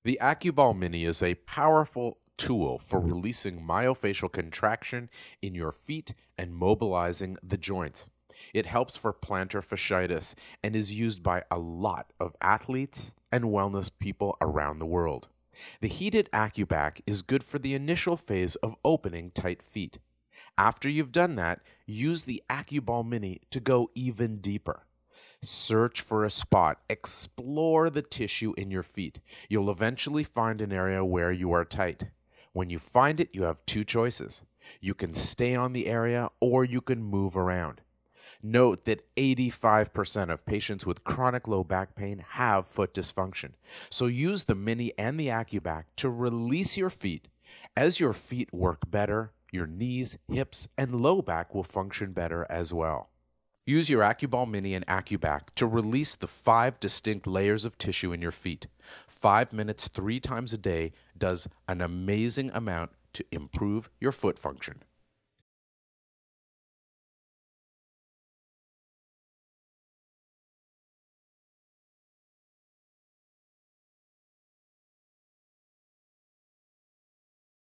The Acuball Mini is a powerful tool for releasing myofascial contraction in your feet and mobilizing the joints. It helps for plantar fasciitis and is used by a lot of athletes and wellness people around the world. The heated Acuback is good for the initial phase of opening tight feet. After you've done that, use the Acuball Mini to go even deeper. Search for a spot. Explore the tissue in your feet. You'll eventually find an area where you are tight. When you find it, you have two choices. You can stay on the area or you can move around. Note that 85% of patients with chronic low back pain have foot dysfunction. So use the Mini and the Acuback to release your feet. As your feet work better, your knees, hips, and low back will function better as well. Use your Acuball Mini and Acuback to release the 5 distinct layers of tissue in your feet. 5 minutes 3 times a day does an amazing amount to improve your foot function.